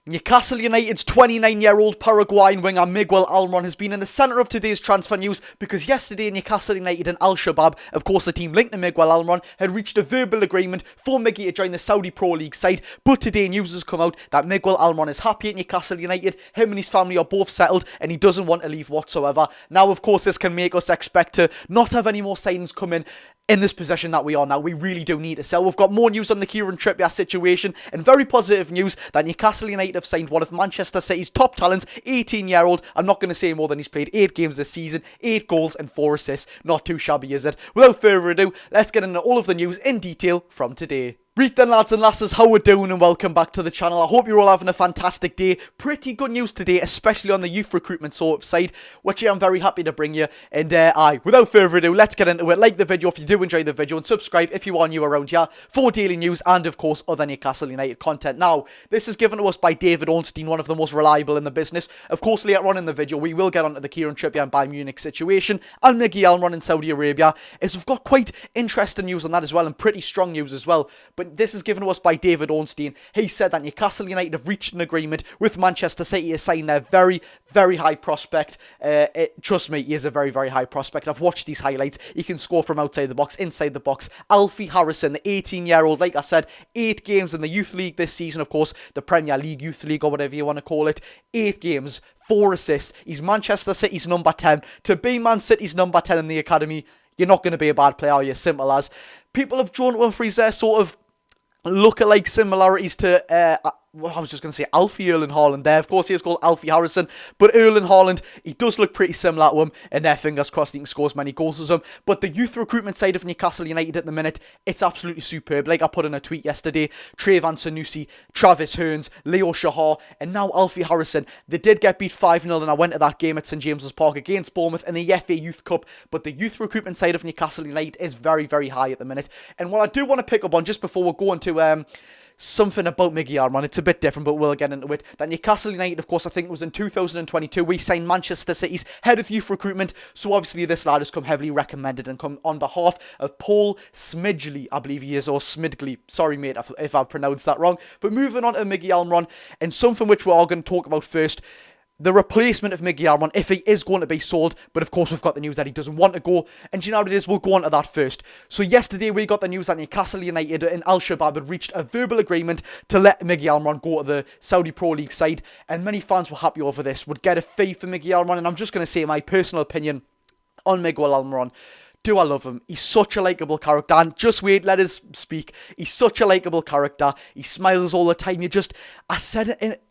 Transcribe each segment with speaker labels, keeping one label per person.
Speaker 1: Newcastle United's 29-year-old Paraguayan winger Miguel Almiron has been in the centre of today's transfer news because yesterday Newcastle United and Al-Shabaab, of course the team linked to Miguel Almiron, had reached a verbal agreement for Miggy to join the Saudi Pro League side, but today news has come out that Miguel Almiron is happy at Newcastle United, him and his family are both settled and he doesn't want to leave whatsoever. Now of course this can make us expect to not have any more signings come in this position that we are now. We really do need to sell. We've got more news on the Kieran Trippier situation and very positive news that Newcastle United have signed one of Manchester City's top talents, 18-year-old. I'm not going to say more than he's played 8 games this season, 8 goals and 4 assists. Not too shabby, is it? Without further ado, let's get into all of the news in detail from today. Right then lads and lasses, how we're doing and welcome back to the channel. I hope you're all having a fantastic day. Pretty good news today, especially on the youth recruitment sort of side, which I'm very happy to bring you. And without further ado, let's get into it. Like the video if you do enjoy the video and subscribe if you are new around here for daily news and of course other Newcastle United content. Now, this is given to us by David Ornstein, one of the most reliable in the business. Of course, later on in the video, we will get onto the Kieran Trippier and Bayern Munich situation and Miggy Almiron in Saudi Arabia, as we've got quite interesting news on that as well and pretty strong news as well. But this is given to us by David Ornstein. He said that Newcastle United have reached an agreement with Manchester City to sign their very, very high prospect. Trust me, he is a very, very high prospect. I've watched these highlights. He can score from outside the box, inside the box. Alfie Harrison, the 18-year-old, like I said, 8 games in the Youth League this season, of course, the Premier League, Youth League, or whatever you want to call it. 8 games, 4 assists. He's Manchester City's number 10. To be Man City's number 10 in the academy, you're not going to be a bad player, are you? Simple as. People have drawn to him for his sort of look-alike similarities to, I was just going to say Alfie Erling Haaland there. Of course, he is called Alfie Harrison, but Erling Haaland, he does look pretty similar to him, and fingers crossed he can score as many goals as him. But the youth recruitment side of Newcastle United at the minute, it's absolutely superb. Like I put in a tweet yesterday, Trayvon Sanusi, Travis Hearns, Leo Shahar, and now Alfie Harrison. They did get beat 5-0, and I went to that game at St James's Park against Bournemouth in the FA Youth Cup, but the youth recruitment side of Newcastle United is very, very high at the minute. And what I do want to pick up on, just before we go into something about Miggy Almiron, it's a bit different, but we'll get into it. That Newcastle United, of course, I think it was in 2022, we signed Manchester City's head of youth recruitment, so obviously this lad has come heavily recommended and come on behalf of Paul Smidgley, I believe he is, or Smidgley, sorry mate if I've pronounced that wrong. But moving on to Miggy Almiron, and something which we're all going to talk about first, the replacement of Miggy Almiron, if he is going to be sold, but of course we've got the news that he doesn't want to go, and do you know what it is? We'll go on to that first. So yesterday we got the news that Newcastle United and Al-Shabaab had reached a verbal agreement to let Miggy Almiron go to the Saudi Pro League side, and many fans were happy over this, would get a fee for Miggy Almiron, and I'm just going to say my personal opinion on Miguel Almiron. Do I love him? He's such a likeable character, and just wait, let us speak. He's such a likeable character. He smiles all the time. I said it,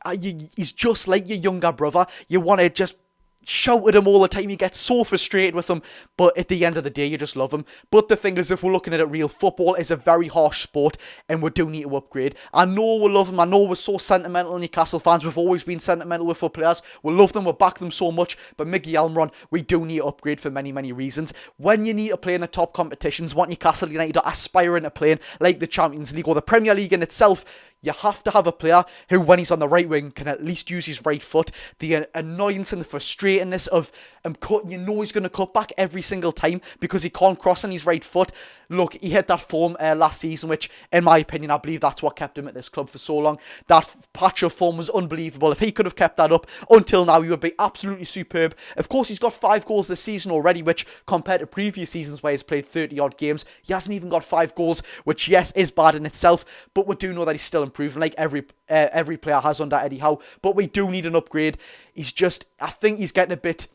Speaker 1: he's just like your younger brother. You want to just shout at him all the time. You get so frustrated with him, but at the end of the day, you just love him. But the thing is, if we're looking at it real, football is a very harsh sport, and we do need to upgrade. I know we love him. I know we're so sentimental Newcastle fans. We've always been sentimental with our players. We love them. We back them so much. But Miggy Almiron, we do need to upgrade for many, many reasons. When you need to play in the top competitions, what Newcastle United are aspiring to play in, like the Champions League or the Premier League in itself, you have to have a player who, when he's on the right wing, can at least use his right foot. The annoyance and the frustratingness of cutting, you know he's going to cut back every single time because he can't cross on his right foot. Look, he hit that form last season, which, in my opinion, I believe that's what kept him at this club for so long. That patch of form was unbelievable. If he could have kept that up until now, he would be absolutely superb. Of course, he's got 5 goals this season already, which, compared to previous seasons where he's played 30-odd games, he hasn't even got 5 goals, which, yes, is bad in itself, but we do know that he's still improving, like every player has under Eddie Howe. But we do need an upgrade. I think he's getting a bit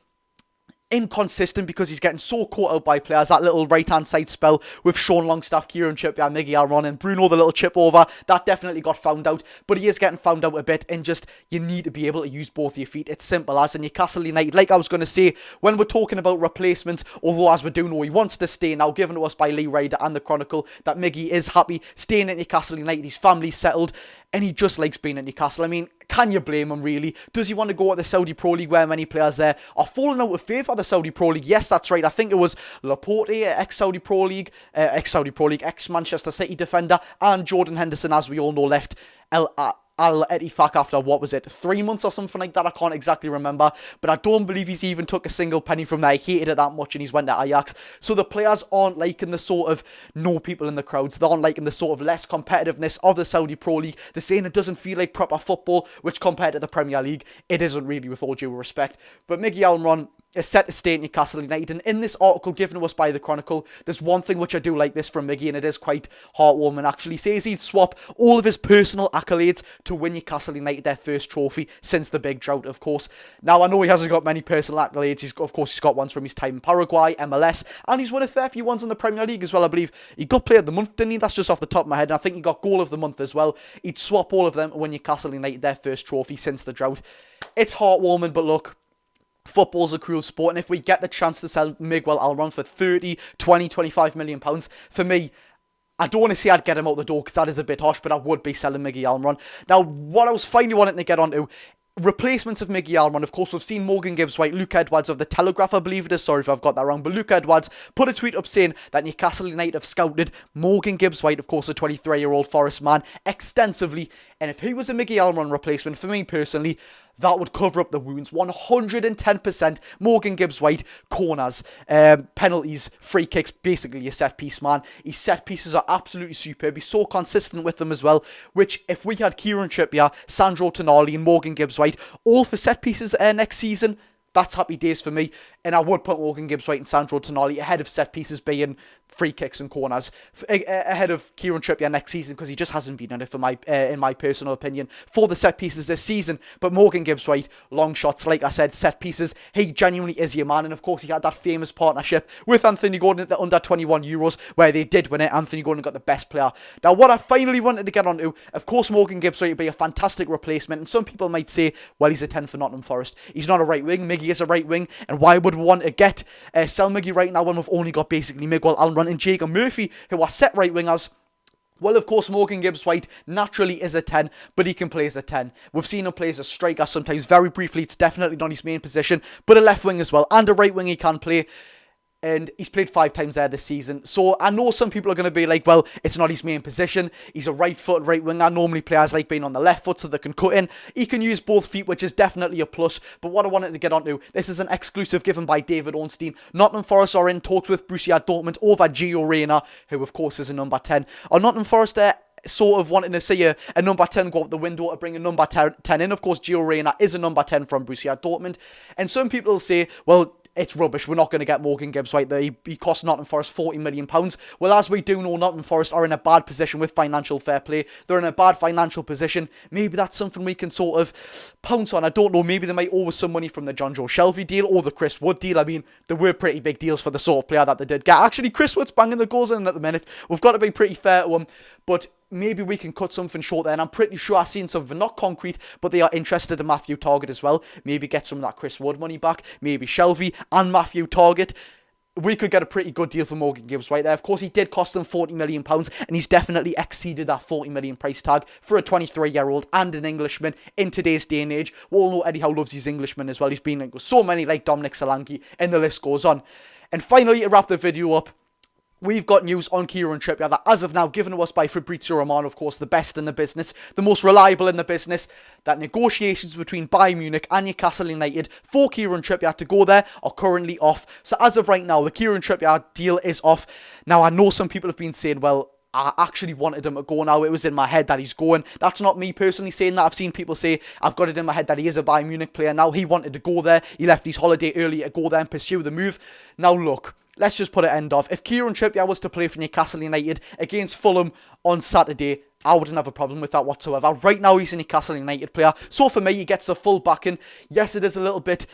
Speaker 1: inconsistent because he's getting so caught out by players. That little right-hand side spell with Sean Longstaff, Kieran Trippier, Miggy Almiron, and Bruno, the little chip over, that definitely got found out, but he is getting found out a bit, and just, you need to be able to use both your feet. It's simple as. In Newcastle United, like I was going to say, when we're talking about replacements, although as we do know he wants to stay now, given to us by Lee Ryder and the Chronicle, that Miggy is happy staying at Newcastle United, his family's settled, and he just likes being at Newcastle. I mean, can you blame him, really? Does he want to go at the Saudi Pro League where many players there are falling out of favour of the Saudi Pro League? Yes, that's right. I think it was Laporte, ex-Saudi Pro League, ex-Manchester City defender, and Jordan Henderson, as we all know, left Al Ettifaq after, what was it, 3 months or something like that? I can't exactly remember, but I don't believe he's even took a single penny from there. He hated it that much and he's went to Ajax. So the players aren't liking the sort of no people in the crowds. They aren't liking the sort of less competitiveness of the Saudi Pro League. They're saying it doesn't feel like proper football, which compared to the Premier League, it isn't really, with all due respect. But Miggy Almiron is set to stay at Newcastle United, and in this article given to us by the Chronicle, there's one thing which I do like this from Miggy, and it is quite heartwarming actually. He says he'd swap all of his personal accolades to win Newcastle United their first trophy since the big drought, of course. Now, I know he hasn't got many personal accolades. He's got ones from his time in Paraguay, MLS, and he's won a fair few ones in the Premier League as well. I believe he got Player of the Month, didn't he? That's just off the top of my head, and I think he got Goal of the Month as well. He'd swap all of them and win Newcastle United their first trophy since the drought. It's heartwarming, but look, football's a cruel sport, and if we get the chance to sell Miguel Almiron for 30, 20, 25 million pounds, for me, I don't want to say I'd get him out the door because that is a bit harsh, but I would be selling Miggy Almiron. Now, what I was finally wanting to get onto, replacements of Miggy Almiron. Of course, we've seen Morgan Gibbs-White, Luke Edwards of the Telegraph, I believe it is, sorry if I've got that wrong, but Luke Edwards put a tweet up saying that Newcastle United have scouted Morgan Gibbs-White, of course a 23-year-old Forest man, extensively, and if he was a Miggy Almiron replacement, for me personally, that would cover up the wounds. 110% Morgan Gibbs-White, corners, penalties, free kicks, basically a set-piece man. His set pieces are absolutely superb. He's so consistent with them as well, which if we had Kieran Trippier, Sandro Tonali and Morgan Gibbs-White all for set pieces next season, that's happy days for me. And I would put Morgan Gibbs-White and Sandro Tonali ahead of set pieces being free kicks and corners, ahead of Kieran Trippier next season, because he just hasn't been in it, in my personal opinion, for the set pieces this season. But Morgan Gibbs-White, long shots, like I said, set pieces, he genuinely is your man. And of course he had that famous partnership with Anthony Gordon at the under-21 Euros, where they did win it. Anthony Gordon got the best player. Now, what I finally wanted to get onto, of course Morgan Gibbs-White would be a fantastic replacement, and some people might say, well, he's a 10 for Nottingham Forest. He's not a right wing, Miggy is a right wing, and why would we want to get sell Miggy right now when we've only got basically Miguel Almiron and Jacob Murphy, who are set right wingers? Well, of course, Morgan Gibbs-White naturally is a 10, but he can play as a 10. We've seen him play as a striker sometimes, very briefly. It's definitely not his main position, but a left wing as well, and a right wing he can play. And he's played 5 times there this season. So I know some people are going to be like, well, it's not his main position. He's a right-footed right winger. Normally players like being on the left foot so they can cut in. He can use both feet, which is definitely a plus. But what I wanted to get onto, this is an exclusive given by David Ornstein. Nottingham Forest are in talks with Borussia Dortmund over Gio Reyna, who of course is a number 10. Are Nottingham Forest there sort of wanting to see a number 10 go out the window to bring a number 10 in? Of course, Gio Reyna is a number 10 from Borussia Dortmund. And some people will say, well, it's rubbish, we're not going to get Morgan Gibbs-White there. He cost Nottingham Forest £40 million. Well, as we do know, Nottingham Forest are in a bad position with financial fair play. They're in a bad financial position. Maybe that's something we can sort of pounce on. I don't know, maybe they might owe us some money from the John Joe Shelby deal or the Chris Wood deal. I mean, there were pretty big deals for the sort of player that they did get. Actually, Chris Wood's banging the goals in at the minute. We've got to be pretty fair to him, but maybe we can cut something short there, and I'm pretty sure I've seen something, not concrete, but they are interested in Matthew Target as well. Maybe get some of that Chris Wood money back, maybe Shelby and Matthew Target. We could get a pretty good deal for Morgan Gibbs-White there. Of course, he did cost them £40 million, and he's definitely exceeded that £40 million price tag for a 23-year-old and an Englishman in today's day and age. We all know Eddie Howe loves his Englishmen as well. He's been with so many like Dominic Solanke, and the list goes on. And finally, to wrap the video up, we've got news on Kieran Trippier that, as of now, given to us by Fabrizio Romano, of course, the best in the business, the most reliable in the business, that negotiations between Bayern Munich and Newcastle United for Kieran Trippier to go there are currently off. So as of right now, the Kieran Trippier deal is off. Now, I know some people have been saying, well, I actually wanted him to go now. It was in my head that he's going. That's not me personally saying that. I've seen people say, I've got it in my head that he is a Bayern Munich player now. He wanted to go there. He left his holiday early to go there and pursue the move. Now, look, let's just put it end off. If Kieran Trippier was to play for Newcastle United against Fulham on Saturday, I wouldn't have a problem with that whatsoever. Right now, he's a Newcastle United player. So for me, he gets the full backing. Yes, it is a little bit,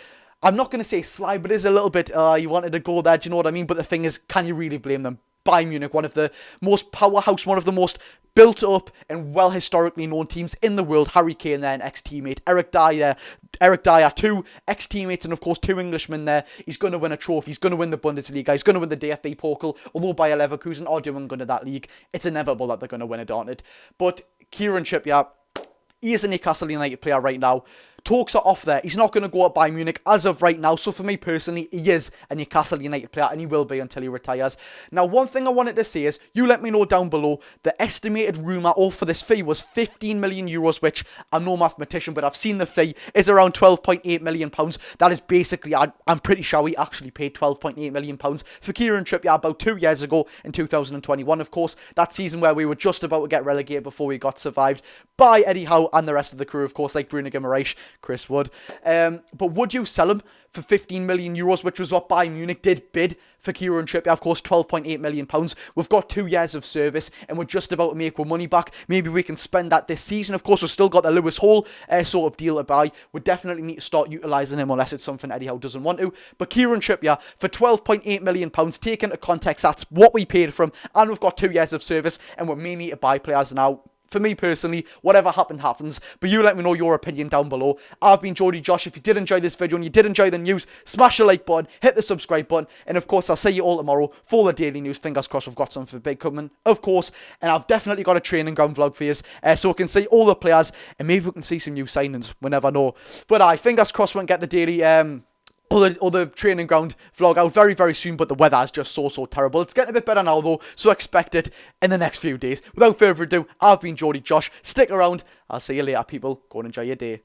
Speaker 1: I'm not going to say sly, but it is a little bit, he wanted to go there, do you know what I mean? But the thing is, can you really blame them? Bayern Munich, one of the most powerhouse, one of the most built up and well historically known teams in the world. Harry Kane there, an ex-teammate. Eric Dyer, 2 ex-teammates, and of course 2 Englishmen there. He's going to win a trophy. He's going to win the Bundesliga. He's going to win the DFB Pokal. Although Bayer Leverkusen are doing good at that league, it's inevitable that they're going to win it, aren't it? But Kieran Trippier, he is a Newcastle United player right now. talks are off there. He's not going to go at Bayern Munich as of right now. So for me personally, he is a Newcastle United player, and he will be until he retires. Now, one thing I wanted to say is, you let me know down below, the estimated rumour for this fee was 15 million euros, which I'm no mathematician, but I've seen the fee is around 12.8 million pounds. That is basically, I'm pretty sure we actually paid 12.8 million pounds for Kieran Trippier about 2 years ago in 2021, of course, that season where we were just about to get relegated before we got survived by Eddie Howe and the rest of the crew, of course, like Bruno Guimaraes, Chris Wood. But would you sell him for 15 million euros, which was what Bayern Munich did bid for Kieran Trippier? Of course, 12.8 million pounds. We've got 2 years of service, and we're just about to make our money back. Maybe we can spend that this season. Of course, we've still got the Lewis Hall sort of deal to buy. We definitely need to start utilising him, unless it's something Eddie Howe doesn't want to. But Kieran Trippier, for 12.8 million pounds, take into context, that's what we paid for him, and we've got 2 years of service, and we may need to buy players now. For me personally, whatever happens. But you let me know your opinion down below. I've been Geordie Josh. If you did enjoy this video and you did enjoy the news, smash the like button, hit the subscribe button. And of course, I'll see you all tomorrow for the daily news. Fingers crossed we've got something big coming, of course. And I've definitely got a training ground vlog for you, so we can see all the players. And maybe we can see some new signings. We never know. But fingers crossed we can get the daily... Or the training ground vlog out very, very soon, but the weather is just so terrible. It's getting a bit better now, though, so expect it in the next few days. Without further ado, I've been Geordie Josh. Stick around. I'll see you later, people. Go and enjoy your day.